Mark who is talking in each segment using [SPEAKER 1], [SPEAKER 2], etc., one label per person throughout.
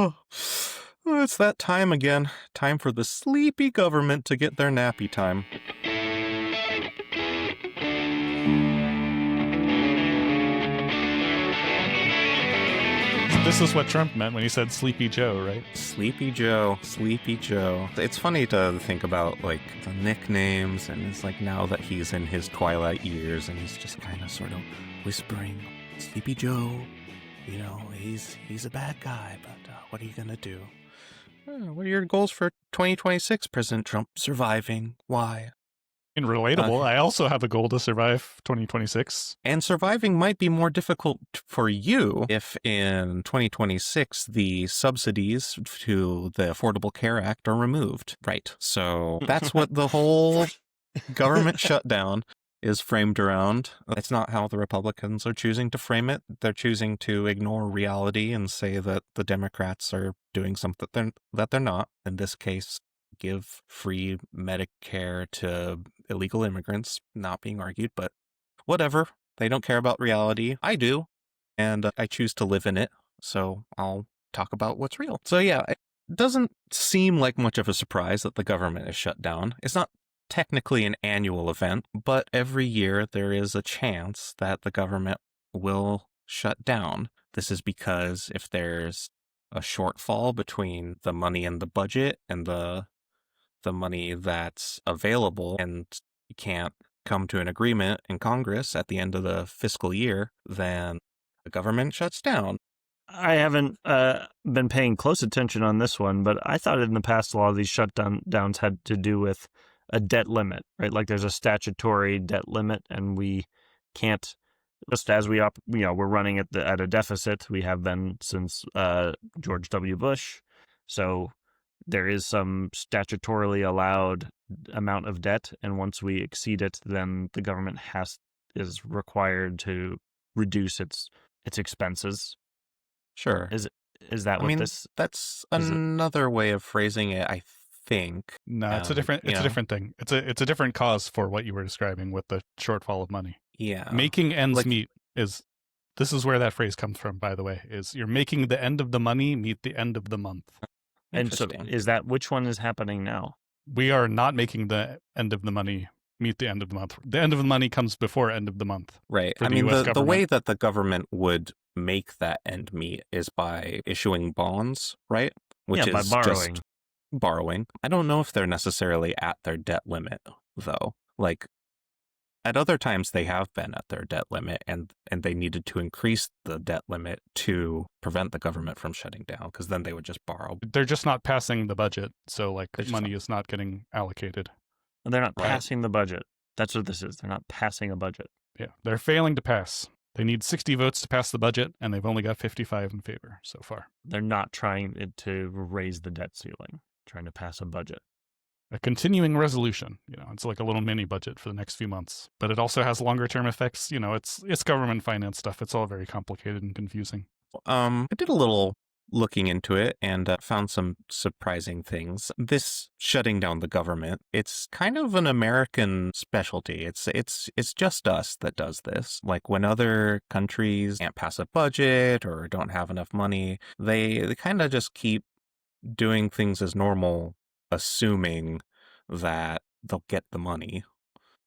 [SPEAKER 1] Oh, it's that time again. Time for the sleepy government to get their nappy time.
[SPEAKER 2] This is what Trump meant when he said Sleepy Joe, right?
[SPEAKER 1] Sleepy Joe, Sleepy Joe. It's funny to think about, like, the nicknames, and it's like now that he's in his twilight years and he's just kind of sort of whispering, Sleepy Joe, you know, he's a bad guy, but what are you gonna do? What are your goals for 2026, President Trump? Surviving. Why?
[SPEAKER 2] And relatable, I also have a goal to survive 2026.
[SPEAKER 1] And surviving might be more difficult for you if in 2026 the subsidies to the Affordable Care Act are removed. Right. So that's what the whole government shutdown is framed around. It's not how the Republicans are choosing to frame it. They're choosing to ignore reality and say that the Democrats are doing something that they're not. In this case, give free Medicare to illegal immigrants, not being argued, but whatever. They don't care about reality. I do, and I choose to live in it, so I'll talk about what's real. So yeah, it doesn't seem like much of a surprise that the government is shut down. It's not technically an annual event, but every year there is a chance that the government will shut down. This is because if there's a shortfall between the money in the budget and the money that's available, and you can't come to an agreement in Congress at the end of the fiscal year, then the government shuts down.
[SPEAKER 3] I haven't been paying close attention on this one, but I thought in the past a lot of these shutdowns had to do with a debt limit, right? Like there's a statutory debt limit, and we can't, just as we're running at a deficit. We have been since George W. Bush, so there is some statutorily allowed amount of debt, and once we exceed it, then the government is required to reduce its expenses.
[SPEAKER 1] Sure.
[SPEAKER 3] Is that what this?
[SPEAKER 1] That's another way of phrasing it, I think.
[SPEAKER 2] No, it's a different thing. It's a different cause for what you were describing with the shortfall of money.
[SPEAKER 1] Yeah.
[SPEAKER 2] Making ends meet this is where that phrase comes from, by the way, is you're making the end of the money meet the end of the month.
[SPEAKER 3] And so which one is happening now?
[SPEAKER 2] We are not making the end of the money meet the end of the month. The end of the money comes before end of the month.
[SPEAKER 1] Right. I mean, the way that the government would make that end meet is by issuing bonds, right? Which is
[SPEAKER 3] by borrowing.
[SPEAKER 1] Just borrowing. I don't know if they're necessarily at their debt limit, though. Like, at other times they have been at their debt limit, and they needed to increase the debt limit to prevent the government from shutting down, because then they would just borrow.
[SPEAKER 2] They're just not passing the budget, so money is not getting allocated.
[SPEAKER 3] They're not passing the budget. That's what this is. They're not passing a budget.
[SPEAKER 2] Yeah, they're failing to pass. They need 60 votes to pass the budget, and they've only got 55 in favor so far.
[SPEAKER 3] They're not trying to raise the debt ceiling, trying to pass a budget.
[SPEAKER 2] A continuing resolution, it's like a little mini budget for the next few months, but it also has longer term effects. It's government finance stuff. It's all very complicated and confusing.
[SPEAKER 1] I did a little looking into it and found some surprising things. This shutting down the government, it's kind of an American specialty. It's just us that does this. Like when other countries can't pass a budget or don't have enough money, they kind of just keep doing things as normal, assuming that they'll get the money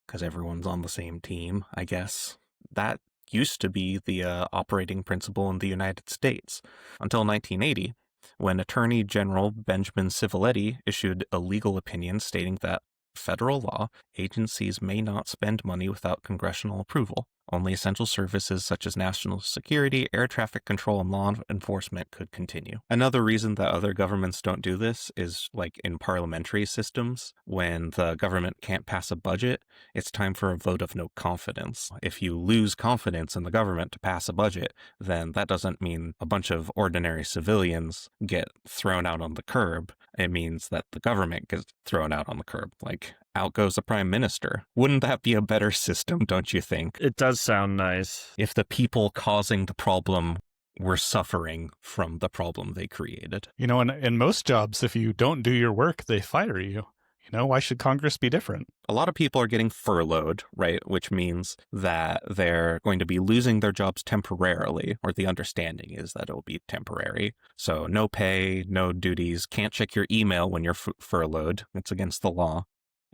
[SPEAKER 1] because everyone's on the same team, I guess. That used to be the operating principle in the United States until 1980, when Attorney General Benjamin Civiletti issued a legal opinion stating that federal law, agencies may not spend money without congressional approval. Only essential services such as national security, air traffic control, and law enforcement could continue. Another reason that other governments don't do this is like in parliamentary systems, when the government can't pass a budget, it's time for a vote of no confidence. If you lose confidence in the government to pass a budget, then that doesn't mean a bunch of ordinary civilians get thrown out on the curb. It means that the government gets thrown out on the curb. Like, out goes the prime minister. Wouldn't that be a better system, don't you think?
[SPEAKER 3] It does sound nice.
[SPEAKER 1] If the people causing the problem were suffering from the problem they created.
[SPEAKER 2] In most jobs, if you don't do your work, they fire you. Why should Congress be different?
[SPEAKER 1] A lot of people are getting furloughed, right? Which means that they're going to be losing their jobs temporarily, or the understanding is that it will be temporary. So no pay, no duties, can't check your email when you're furloughed. It's against the law.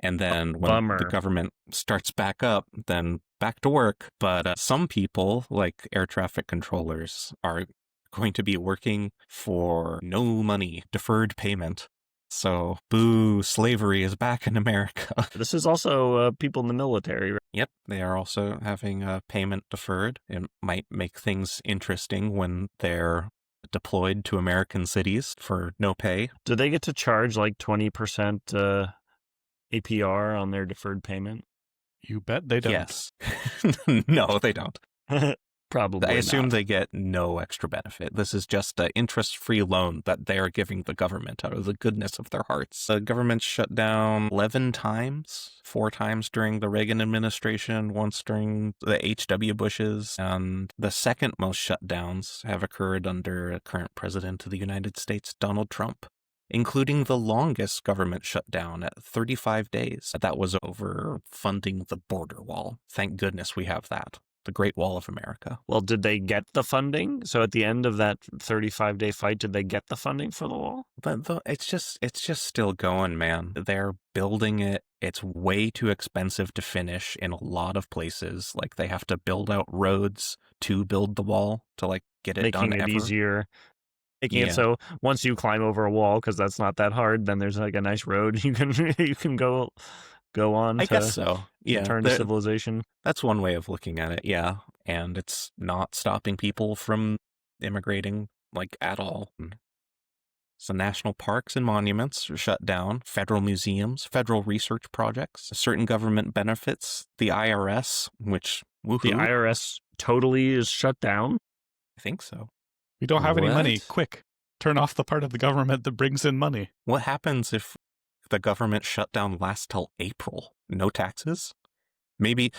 [SPEAKER 1] And then when
[SPEAKER 3] Bummer.
[SPEAKER 1] the government starts back up, then back to work. But some people, like air traffic controllers, are going to be working for no money, deferred payment. So, boo, slavery is back in America.
[SPEAKER 3] This is also people in the military, right?
[SPEAKER 1] Yep, they are also having payment deferred. It might make things interesting when they're deployed to American cities for no pay.
[SPEAKER 3] Do they get to charge like 20% APR on their deferred payment?
[SPEAKER 2] You bet they don't.
[SPEAKER 1] Yes. No, they don't.
[SPEAKER 3] Probably
[SPEAKER 1] I assume
[SPEAKER 3] not.
[SPEAKER 1] they get no extra benefit. This is just an interest-free loan that they are giving the government out of the goodness of their hearts. The government shut down 11 times, 4 times during the Reagan administration, once during the H.W. Bush's, and the second most shutdowns have occurred under current president of the United States, Donald Trump, including the longest government shutdown at 35 days. That was over funding the border wall. Thank goodness we have that. The Great Wall of America.
[SPEAKER 3] Well, did they get the funding? So at the end of that 35-day fight, did they get the funding for the wall?
[SPEAKER 1] But it's just still going, man. They're building it. It's way too expensive to finish in a lot of places. Like they have to build out roads to build the wall to like get it done.
[SPEAKER 3] Making it easier. Making
[SPEAKER 1] Yeah.
[SPEAKER 3] it so once you climb over a wall, because that's not that hard, then there's like a nice road you can go on.
[SPEAKER 1] I guess so. Yeah,
[SPEAKER 3] return to civilization.
[SPEAKER 1] That's one way of looking at it. Yeah, and it's not stopping people from immigrating like at all. So national parks and monuments are shut down, federal museums, federal research projects, certain government benefits, the IRS, which woohoo.
[SPEAKER 3] The IRS totally is shut down.
[SPEAKER 1] I think so.
[SPEAKER 2] We don't have any money.
[SPEAKER 1] What?
[SPEAKER 2] Quick, turn off the part of the government that brings in money.
[SPEAKER 1] What happens if the government shutdown lasts till April? No taxes? Maybe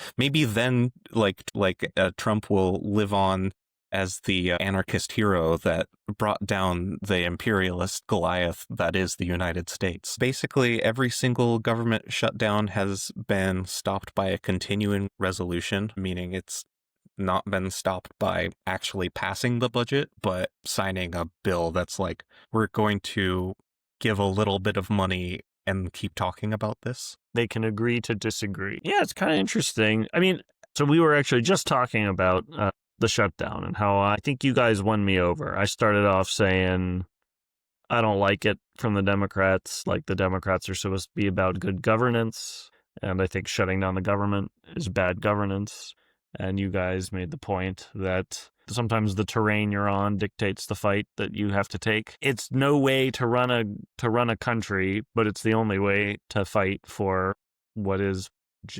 [SPEAKER 1] then like Trump will live on as the anarchist hero that brought down the imperialist Goliath that is the United States. Basically, every single government shutdown has been stopped by a continuing resolution, meaning it's not been stopped by actually passing the budget, but signing a bill that's like, we're going to give a little bit of money and keep talking about this.
[SPEAKER 3] They can agree to disagree. Yeah, it's kind of interesting. I mean, so we were actually just talking about the shutdown and how I think you guys won me over. I started off saying I don't like it from the Democrats. Like the Democrats are supposed to be about good governance, and I think shutting down the government is bad governance. And you guys made the point that sometimes the terrain you're on dictates the fight that you have to take. It's no way to run a country, but it's the only way to fight for what is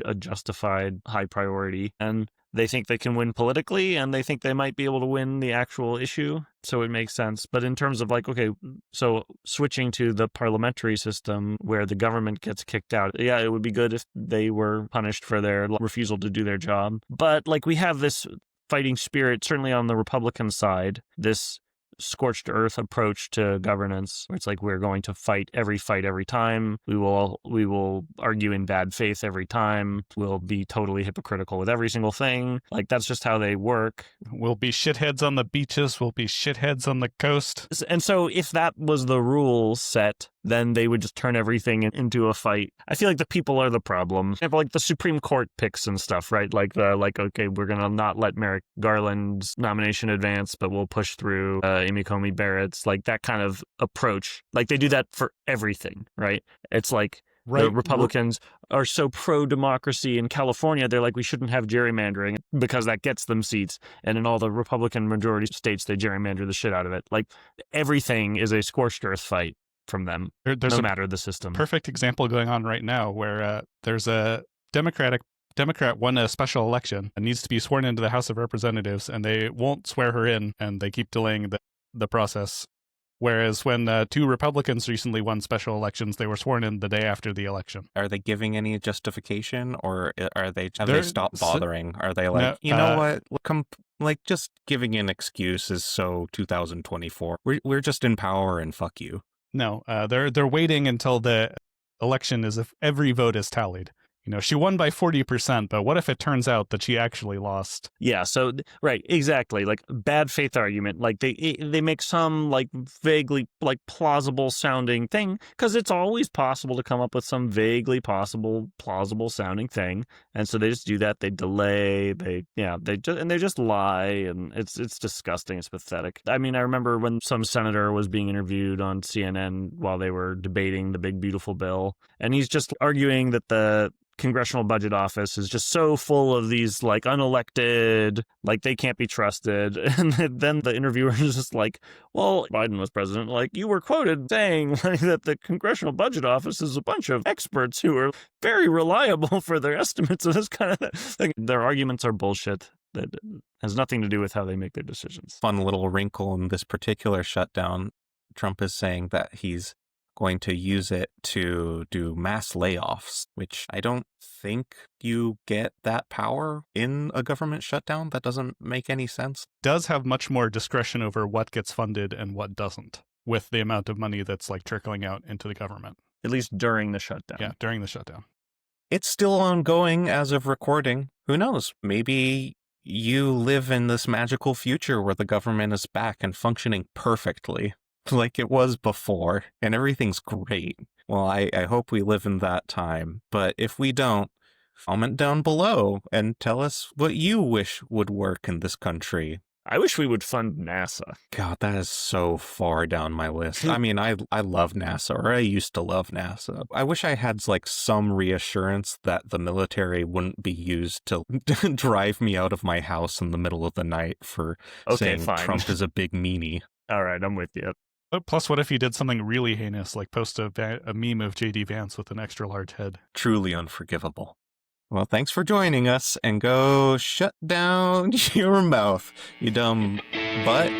[SPEAKER 3] a justified high priority. And they think they can win politically, and they think they might be able to win the actual issue. So it makes sense. But in terms of like, okay, so switching to the parliamentary system where the government gets kicked out, yeah, it would be good if they were punished for their refusal to do their job. But like we have this fighting spirit, certainly on the Republican side, this scorched earth approach to governance, where it's like we're going to fight every time. We will argue in bad faith every time. We'll be totally hypocritical with every single thing. Like that's just how they work.
[SPEAKER 2] We'll be shitheads on the beaches. We'll be shitheads on the coast.
[SPEAKER 3] And so if that was the rule set, then they would just turn everything into a fight. I feel like the people are the problem. Like the Supreme Court picks and stuff, right? Like okay, we're going to not let Merrick Garland's nomination advance, but we'll push through Amy Coney Barrett's, like that kind of approach. Like they do that for everything, right? It's like the Republicans are so pro-democracy in California, they're like, we shouldn't have gerrymandering because that gets them seats. And in all the Republican majority states, they gerrymander the shit out of it. Like everything is a scorched earth fight from them,
[SPEAKER 2] There's
[SPEAKER 3] no
[SPEAKER 2] a
[SPEAKER 3] matter the system.
[SPEAKER 2] perfect example going on right now where there's a Democrat won a special election and needs to be sworn into the House of Representatives, and they won't swear her in, and they keep delaying the process. Whereas when 2 Republicans recently won special elections, they were sworn in the day after the election.
[SPEAKER 1] Are they giving any justification, or have they stopped
[SPEAKER 2] They're-
[SPEAKER 1] bothering? Are they like,
[SPEAKER 2] No,
[SPEAKER 1] you know what? Like just giving an excuse is so 2024. We're just in power and fuck you.
[SPEAKER 2] No, they're waiting until the election is if every vote is tallied. She won by 40%, but what if it turns out that she actually lost?
[SPEAKER 3] Yeah, so right, exactly. Like bad faith argument. Like they make some like vaguely like plausible sounding thing, because it's always possible to come up with some vaguely plausible sounding thing. And so they just do that. They delay. They just lie, and it's disgusting. It's pathetic. I mean, I remember when some senator was being interviewed on CNN while they were debating the big beautiful bill, and he's just arguing that the Congressional Budget Office is just so full of these like unelected, like they can't be trusted. And then the interviewer is just like, well, Biden was president. Like you were quoted saying like, that the Congressional Budget Office is a bunch of experts who are very reliable for their estimates of this kind of thing. Their arguments are bullshit. That has nothing to do with how they make their decisions.
[SPEAKER 1] Fun little wrinkle in this particular shutdown. Trump is saying that he's going to use it to do mass layoffs, which I don't think you get that power in a government shutdown. That doesn't make any sense.
[SPEAKER 2] Does have much more discretion over what gets funded and what doesn't, with the amount of money that's like trickling out into the government.
[SPEAKER 3] At least during the shutdown.
[SPEAKER 2] Yeah, during the shutdown.
[SPEAKER 1] It's still ongoing as of recording. Who knows? Maybe you live in this magical future where the government is back and functioning perfectly, like it was before, and everything's great. Well, I hope we live in that time, but if we don't, comment down below and tell us what you wish would work in this country.
[SPEAKER 3] I wish we would fund NASA.
[SPEAKER 1] God, that is so far down my list. I mean, I love NASA, or I used to love NASA. I wish I had like some reassurance that the military wouldn't be used to drive me out of my house in the middle of the night for saying
[SPEAKER 3] fine.
[SPEAKER 1] Trump is a big meanie.
[SPEAKER 3] All right, I'm with you.
[SPEAKER 2] Plus, what if he did something really heinous, like post a meme of J.D. Vance with an extra large head?
[SPEAKER 1] Truly unforgivable. Well, thanks for joining us, and go shut down your mouth, you dumb butt.